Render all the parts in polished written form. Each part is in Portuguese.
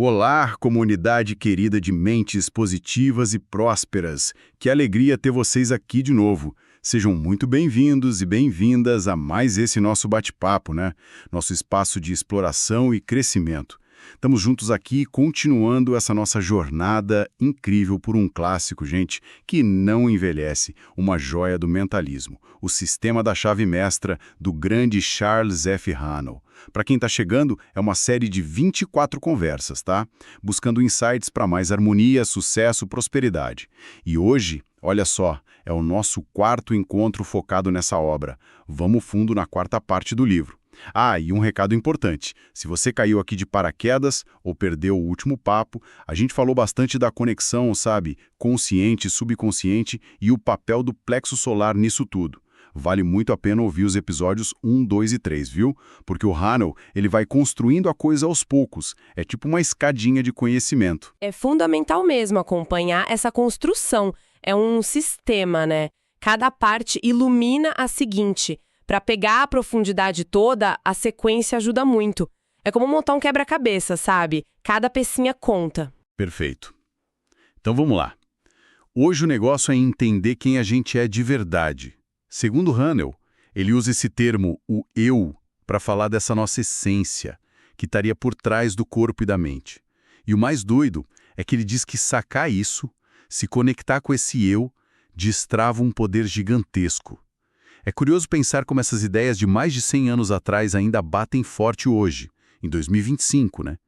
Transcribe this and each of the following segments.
Olá, comunidade querida de mentes positivas e prósperas. Que alegria ter vocês aqui de novo. Sejam muito bem-vindos e bem-vindas a mais esse nosso bate-papo, né? Nosso espaço de exploração e crescimento. Estamos juntos aqui continuando essa nossa jornada incrível por um clássico, gente, que não envelhece, uma joia do mentalismo, o Sistema da Chave Mestra do grande Charles F. Haanel. Para quem está chegando, é uma série de 24 conversas, tá? Buscando insights para mais harmonia, sucesso, prosperidade. E hoje, olha só, é o nosso quarto encontro focado nessa obra. Vamos fundo na quarta parte do livro. Ah, e um recado importante. Se você caiu aqui de paraquedas ou perdeu o último papo, a gente falou bastante da conexão, sabe, consciente, subconsciente e o papel do plexo solar nisso tudo. Vale muito a pena ouvir os episódios 1, 2 e 3, viu? Porque o Haanel, ele vai construindo a coisa aos poucos. É tipo uma escadinha de conhecimento. É fundamental mesmo acompanhar essa construção. É um sistema, né? Cada parte ilumina a seguinte. Para pegar a profundidade toda, a sequência ajuda muito. É como montar um quebra-cabeça, sabe? Cada pecinha conta. Perfeito. Então vamos lá. Hoje o negócio é entender quem a gente é de verdade. Segundo Haanel, ele usa esse termo, o eu, para falar dessa nossa essência, que estaria por trás do corpo e da mente. E o mais doido é que ele diz que sacar isso, se conectar com esse eu, destrava um poder gigantesco. É curioso pensar como essas ideias de mais de 100 anos atrás ainda batem forte hoje, em 2025, né?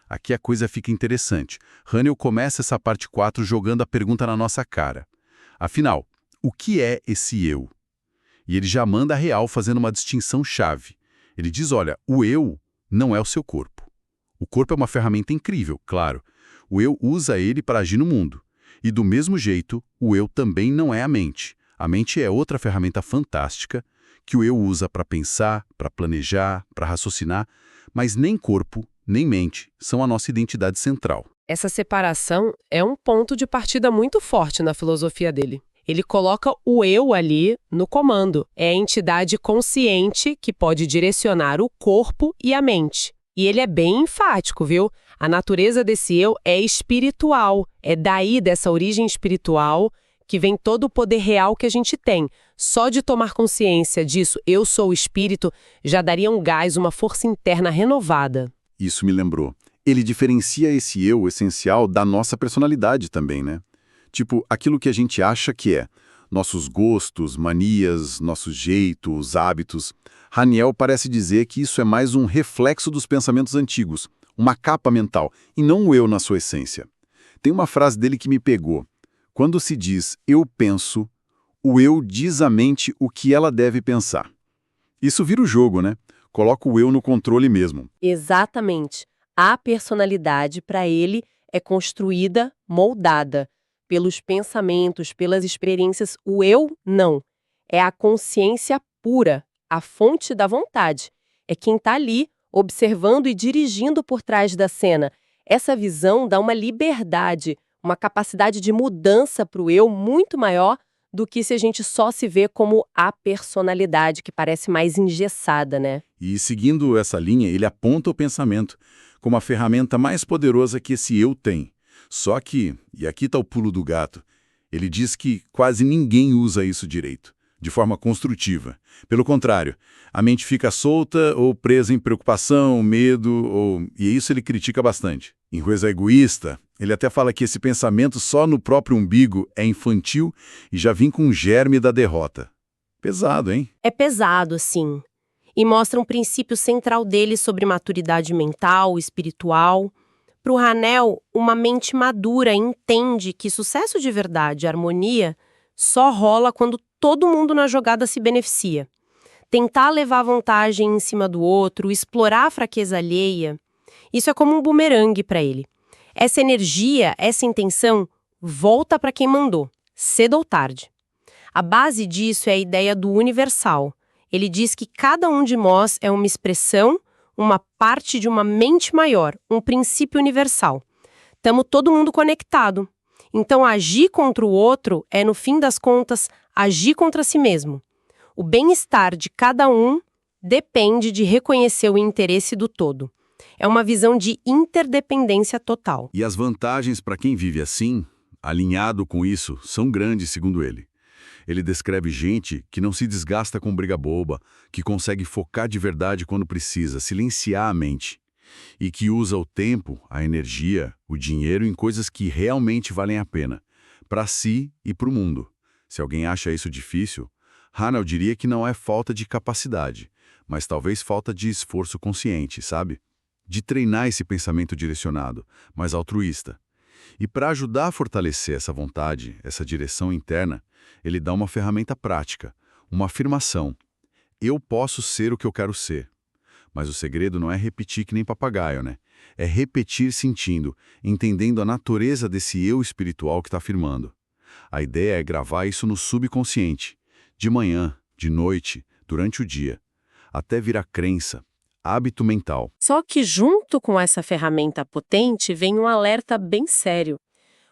Aqui a coisa fica interessante. Haanel começa essa parte 4 jogando a pergunta na nossa cara. Afinal, o que é esse eu? E ele já manda a real fazendo uma distinção chave. Ele diz, olha, o eu não é o seu corpo. O corpo é uma ferramenta incrível, claro. O eu usa ele para agir no mundo. E do mesmo jeito, o eu também não é a mente. A mente é outra ferramenta fantástica que o eu usa para pensar, para planejar, para raciocinar, mas nem corpo, nem mente são a nossa identidade central. Essa separação é um ponto de partida muito forte na filosofia dele. Ele coloca o eu ali no comando. É a entidade consciente que pode direcionar o corpo e a mente. E ele é bem enfático, viu? A natureza desse eu é espiritual. É daí, dessa origem espiritual, que vem todo o poder real que a gente tem. Só de tomar consciência disso, eu sou o espírito, já daria um gás, uma força interna renovada. Isso me lembrou. Ele diferencia esse eu essencial da nossa personalidade também, né? Tipo, aquilo que a gente acha que é. Nossos gostos, manias, nossos jeitos, hábitos. Haanel parece dizer que isso é mais um reflexo dos pensamentos antigos, uma capa mental, e não o eu na sua essência. Tem uma frase dele que me pegou. Quando se diz eu penso, o eu diz à mente o que ela deve pensar. Isso vira o jogo, né? Coloca o eu no controle mesmo. Exatamente. A personalidade, para ele, é construída, moldada pelos pensamentos, pelas experiências. O eu, não. É a consciência pura, a fonte da vontade. É quem está ali, observando e dirigindo por trás da cena. Essa visão dá uma liberdade, uma capacidade de mudança para o eu muito maior do que se a gente só se vê como a personalidade, que parece mais engessada, né? E seguindo essa linha, ele aponta o pensamento como a ferramenta mais poderosa que esse eu tem. Só que, e aqui está o pulo do gato, ele diz que quase ninguém usa isso direito, de forma construtiva. Pelo contrário, a mente fica solta ou presa em preocupação, medo, e isso ele critica bastante. Em Coisa Egoísta, ele até fala que esse pensamento só no próprio umbigo é infantil e já vem com um germe da derrota. Pesado, hein? É pesado, sim. E mostra um princípio central dele sobre maturidade mental, espiritual. Para o Haanel, uma mente madura entende que sucesso de verdade, harmonia, só rola quando todo mundo na jogada se beneficia. Tentar levar vantagem em cima do outro, explorar a fraqueza alheia, isso é como um bumerangue para ele. Essa energia, essa intenção, volta para quem mandou, cedo ou tarde. A base disso é a ideia do universal. Ele diz que cada um de nós é uma expressão, uma parte de uma mente maior, um princípio universal. Estamos todo mundo conectado. Então, agir contra o outro é, no fim das contas, agir contra si mesmo. O bem-estar de cada um depende de reconhecer o interesse do todo. É uma visão de interdependência total. E as vantagens para quem vive assim, alinhado com isso, são grandes, segundo ele. Ele descreve gente que não se desgasta com briga boba, que consegue focar de verdade quando precisa, silenciar a mente, e que usa o tempo, a energia, o dinheiro em coisas que realmente valem a pena, para si e para o mundo. Se alguém acha isso difícil, Hanel diria que não é falta de capacidade, mas talvez falta de esforço consciente, sabe? De treinar esse pensamento direcionado, mais altruísta. E para ajudar a fortalecer essa vontade, essa direção interna, ele dá uma ferramenta prática, uma afirmação. Eu posso ser o que eu quero ser. Mas o segredo não é repetir que nem papagaio, né? É repetir sentindo, entendendo a natureza desse eu espiritual que está afirmando. A ideia é gravar isso no subconsciente, de manhã, de noite, durante o dia, até virar crença, hábito mental. Só que junto com essa ferramenta potente vem um alerta bem sério.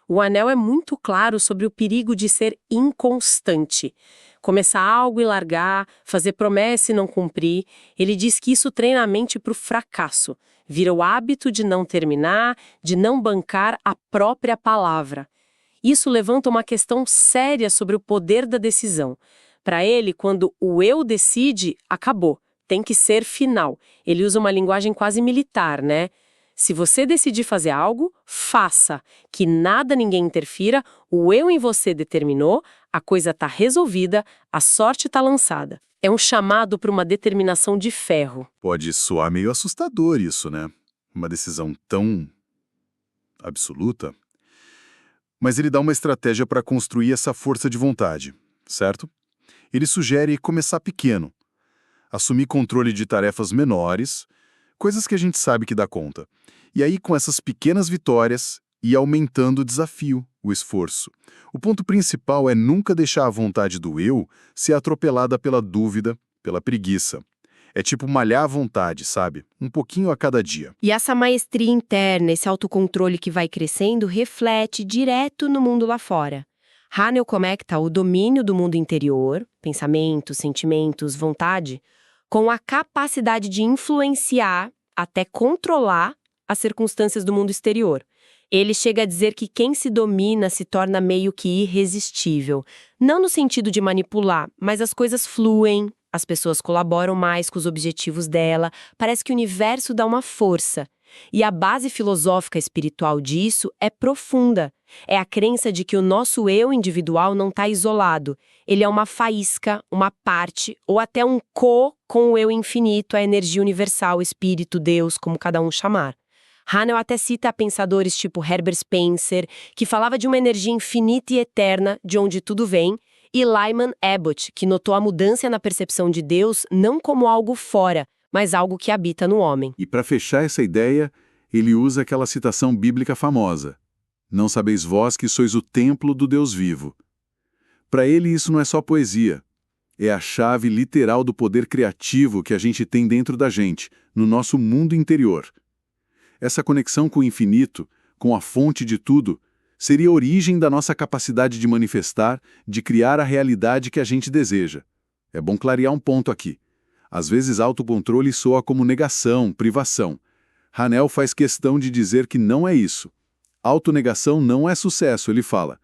O anel é muito claro sobre o perigo de ser inconstante. Começar algo e largar, fazer promessa e não cumprir. Ele diz que isso treina a mente para o fracasso. Vira o hábito de não terminar, de não bancar a própria palavra. Isso levanta uma questão séria sobre o poder da decisão. Para ele, quando o eu decide, acabou. Tem que ser final. Ele usa uma linguagem quase militar, né? Se você decidir fazer algo, faça. Que nada ninguém interfira, o eu em você determinou, a coisa está resolvida, a sorte está lançada. É um chamado para uma determinação de ferro. Pode soar meio assustador isso, né? Uma decisão tão absoluta. Mas ele dá uma estratégia para construir essa força de vontade, certo? Ele sugere começar pequeno. Assumir controle de tarefas menores, coisas que a gente sabe que dá conta. E aí, com essas pequenas vitórias, ir aumentando o desafio, o esforço. O ponto principal é nunca deixar a vontade do eu ser atropelada pela dúvida, pela preguiça. É tipo malhar a vontade, sabe? Um pouquinho a cada dia. E essa maestria interna, esse autocontrole que vai crescendo, reflete direto no mundo lá fora. Hanel conecta o domínio do mundo interior, pensamentos, sentimentos, vontade, com a capacidade de influenciar, até controlar, as circunstâncias do mundo exterior. Ele chega a dizer que quem se domina se torna meio que irresistível. Não no sentido de manipular, mas as coisas fluem, as pessoas colaboram mais com os objetivos dela, parece que o universo dá uma força. E a base filosófica espiritual disso é profunda. É a crença de que o nosso eu individual não está isolado. Ele é uma faísca, uma parte, ou até um com o eu infinito, a energia universal, espírito, Deus, como cada um chamar. Hanel até cita pensadores tipo Herbert Spencer, que falava de uma energia infinita e eterna, de onde tudo vem, e Lyman Abbott, que notou a mudança na percepção de Deus não como algo fora, mas algo que habita no homem. E para fechar essa ideia, ele usa aquela citação bíblica famosa. Não sabeis vós que sois o templo do Deus vivo. Para ele isso não é só poesia. É a chave literal do poder criativo que a gente tem dentro da gente, no nosso mundo interior. Essa conexão com o infinito, com a fonte de tudo, seria a origem da nossa capacidade de manifestar, de criar a realidade que a gente deseja. É bom clarear um ponto aqui. Às vezes autocontrole soa como negação, privação. Hanel faz questão de dizer que não é isso. Autonegação não é sucesso, ele fala.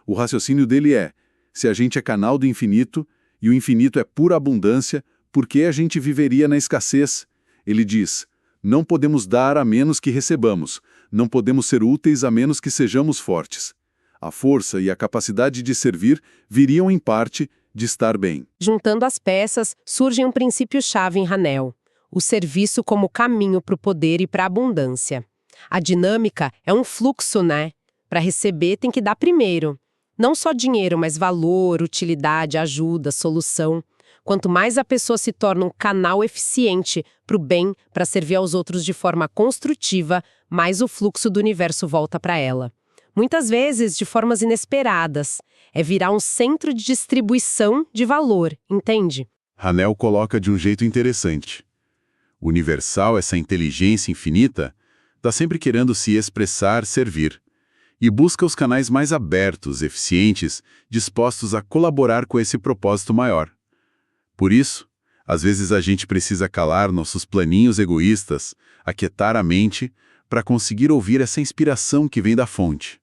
O raciocínio dele é, se a gente é canal do infinito, e o infinito é pura abundância, por que a gente viveria na escassez? Ele diz, não podemos dar a menos que recebamos, não podemos ser úteis a menos que sejamos fortes. A força e a capacidade de servir viriam em parte de estar bem. Juntando as peças, surge um princípio-chave em Hanel: o serviço como caminho para o poder e para a abundância. A dinâmica é um fluxo, né? Para receber tem que dar primeiro. Não só dinheiro, mas valor, utilidade, ajuda, solução. Quanto mais a pessoa se torna um canal eficiente para o bem, para servir aos outros de forma construtiva, mais o fluxo do universo volta para ela. Muitas vezes de formas inesperadas. É virar um centro de distribuição de valor, entende? Hanel coloca de um jeito interessante. O universal, essa inteligência infinita, está sempre querendo se expressar, servir. E busca os canais mais abertos, eficientes, dispostos a colaborar com esse propósito maior. Por isso, Às vezes a gente precisa calar nossos planinhos egoístas, aquietar a mente, para conseguir ouvir essa inspiração que vem da fonte.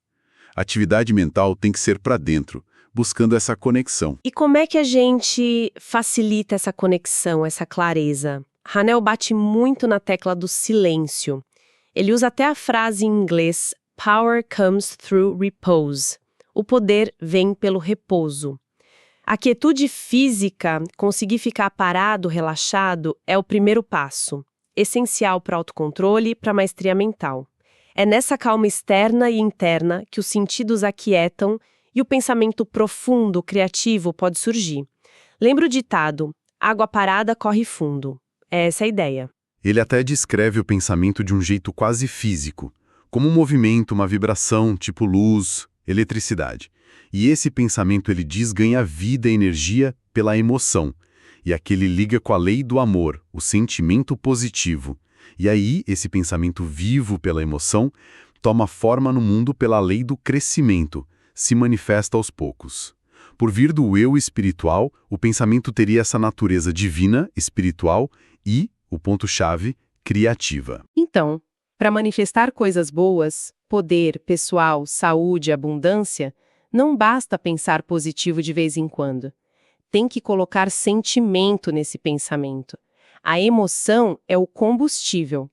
A atividade mental tem que ser para dentro, buscando essa conexão. E como é que a gente facilita essa conexão, essa clareza? Hanel bate muito na tecla do silêncio. Ele usa até a frase em inglês "Power comes through repose". O poder vem pelo repouso. A quietude física, conseguir ficar parado, relaxado, é o primeiro passo, essencial para o autocontrole e para a maestria mental. É nessa calma externa e interna que os sentidos aquietam e o pensamento profundo, criativo pode surgir. Lembra o ditado: água parada corre fundo. É essa a ideia. Ele até descreve o pensamento de um jeito quase físico, como um movimento, uma vibração, tipo luz, eletricidade. E esse pensamento, ele diz, ganha vida e energia pela emoção. E aqui ele liga com a lei do amor, o sentimento positivo. E aí, esse pensamento vivo pela emoção toma forma no mundo pela lei do crescimento, se manifesta aos poucos. Por vir do eu espiritual, o pensamento teria essa natureza divina, espiritual e, o ponto-chave, criativa. Então, para manifestar coisas boas, poder, pessoal, saúde, abundância, não basta pensar positivo de vez em quando. Tem que colocar sentimento nesse pensamento. A emoção é o combustível.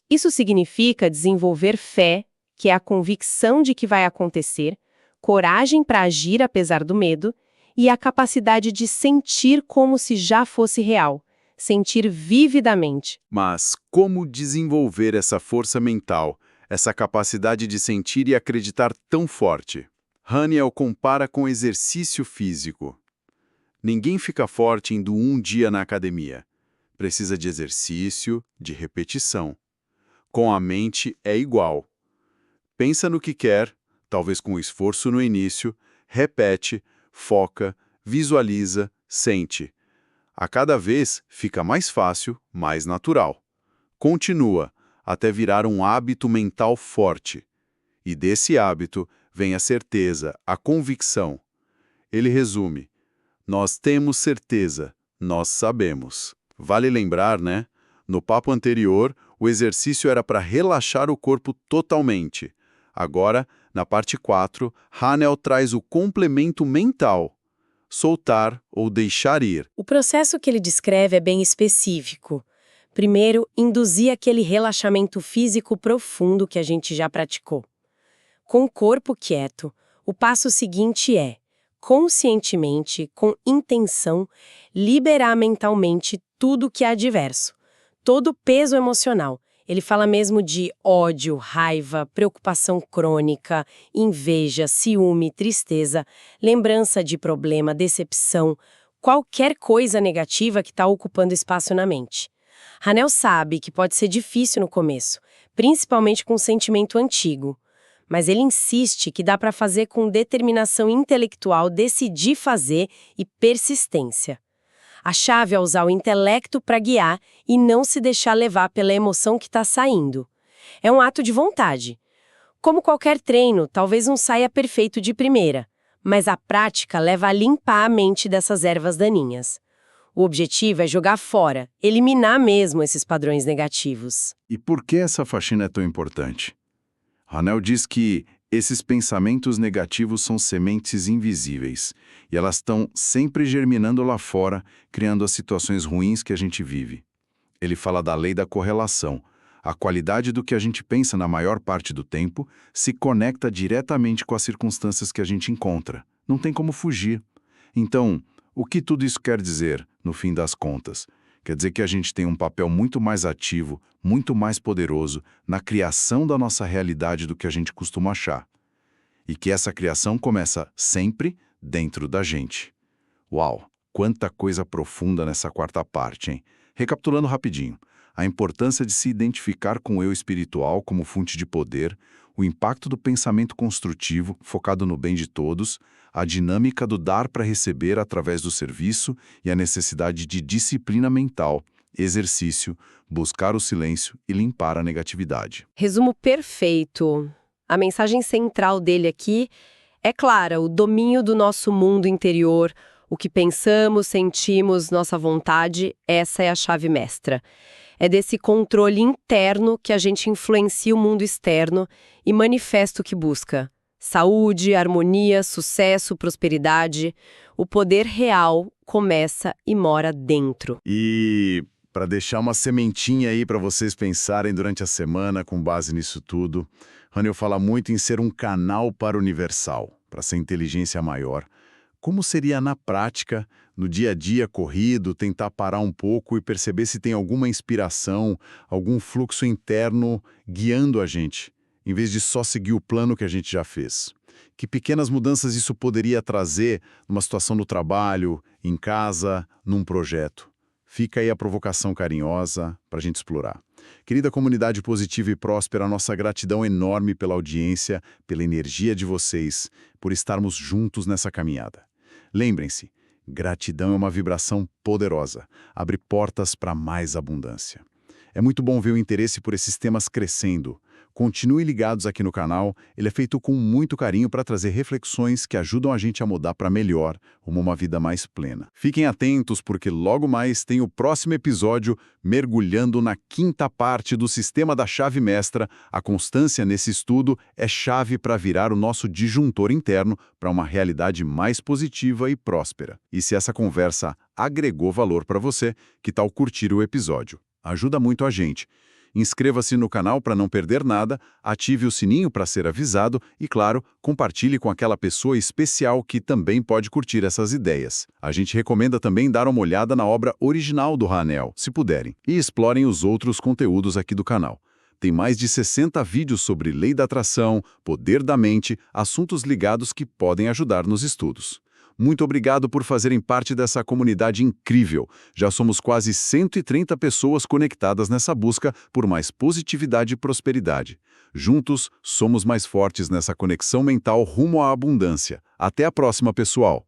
Isso significa desenvolver fé, que é a convicção de que vai acontecer, coragem para agir apesar do medo, e a capacidade de sentir como se já fosse real, sentir vividamente. Mas como desenvolver essa força mental, essa capacidade de sentir e acreditar tão forte? Haniel compara com exercício físico. Ninguém fica forte indo um dia na academia. Precisa de exercício, de repetição. Com a mente é igual. Pensa no que quer, talvez com esforço no início, repete, foca, visualiza, sente. A cada vez fica mais fácil, mais natural. Continua, até virar um hábito mental forte. E desse hábito vem a certeza, a convicção. Ele resume: nós temos certeza, nós sabemos. Vale lembrar, né? No papo anterior, o exercício era para relaxar o corpo totalmente. Agora, na parte 4, Hanel traz o complemento mental: soltar ou deixar ir. O processo que ele descreve é bem específico. Primeiro, induzir aquele relaxamento físico profundo que a gente já praticou. Com o corpo quieto, o passo seguinte é, conscientemente, com intenção, liberar mentalmente tudo que é adverso, todo o peso emocional. Ele fala mesmo de ódio, raiva, preocupação crônica, inveja, ciúme, tristeza, lembrança de problema, decepção, qualquer coisa negativa que está ocupando espaço na mente. Hanel sabe que pode ser difícil no começo, principalmente com um sentimento antigo. Mas ele insiste que dá para fazer com determinação intelectual, decidir fazer e persistência. A chave é usar o intelecto para guiar e não se deixar levar pela emoção que está saindo. É um ato de vontade. Como qualquer treino, talvez não saia perfeito de primeira, mas a prática leva a limpar a mente dessas ervas daninhas. O objetivo é jogar fora, eliminar mesmo esses padrões negativos. E por que essa faxina é tão importante? Hanel diz que esses pensamentos negativos são sementes invisíveis, e elas estão sempre germinando lá fora, criando as situações ruins que a gente vive. Ele fala da lei da correlação. A qualidade do que a gente pensa na maior parte do tempo se conecta diretamente com as circunstâncias que a gente encontra. Não tem como fugir. Então, o que tudo isso quer dizer, no fim das contas? Quer dizer que a gente tem um papel muito mais ativo, muito mais poderoso na criação da nossa realidade do que a gente costuma achar. E que essa criação começa sempre dentro da gente. Uau, quanta coisa profunda nessa quarta parte, hein? Recapitulando rapidinho, a importância de se identificar com o eu espiritual como fonte de poder, o impacto do pensamento construtivo, focado no bem de todos, a dinâmica do dar para receber através do serviço e a necessidade de disciplina mental, exercício, buscar o silêncio e limpar a negatividade. Resumo perfeito. A mensagem central dele aqui é clara: o domínio do nosso mundo interior, O que pensamos, sentimos, nossa vontade, essa é a chave mestra. É desse controle interno que a gente influencia o mundo externo e manifesta o que busca. Saúde, harmonia, sucesso, prosperidade. O poder real começa e mora dentro. E para deixar uma sementinha aí para vocês pensarem durante a semana com base nisso tudo, Haniel fala muito em ser um canal para o universal, para essa inteligência maior. Como seria na prática, no dia a dia corrido, tentar parar um pouco e perceber se tem alguma inspiração, algum fluxo interno guiando a gente, em vez de só seguir o plano que a gente já fez? Que pequenas mudanças isso poderia trazer numa situação no trabalho, em casa, num projeto? Fica aí a provocação carinhosa para a gente explorar. Querida comunidade positiva e próspera, nossa gratidão enorme pela audiência, pela energia de vocês, por estarmos juntos nessa caminhada. Lembrem-se, gratidão é uma vibração poderosa, abre portas para mais abundância. É muito bom ver o interesse por esses temas crescendo. Continue ligados aqui no canal, ele é feito com muito carinho para trazer reflexões que ajudam a gente a mudar para melhor, rumo a uma vida mais plena. Fiquem atentos porque logo mais tem o próximo episódio mergulhando na quinta parte do sistema da chave mestra. A constância nesse estudo é chave para virar o nosso disjuntor interno para uma realidade mais positiva e próspera. E se essa conversa agregou valor para você, que tal curtir o episódio? Ajuda muito a gente. Inscreva-se no canal para não perder nada, ative o sininho para ser avisado e, claro, compartilhe com aquela pessoa especial que também pode curtir essas ideias. A gente recomenda também dar uma olhada na obra original do Haniel, se puderem, e explorem os outros conteúdos aqui do canal. Tem mais de 60 vídeos sobre lei da atração, poder da mente, assuntos ligados que podem ajudar nos estudos. Muito obrigado por fazerem parte dessa comunidade incrível. Já somos quase 130 pessoas conectadas nessa busca por mais positividade e prosperidade. Juntos, somos mais fortes nessa conexão mental rumo à abundância. Até a próxima, pessoal!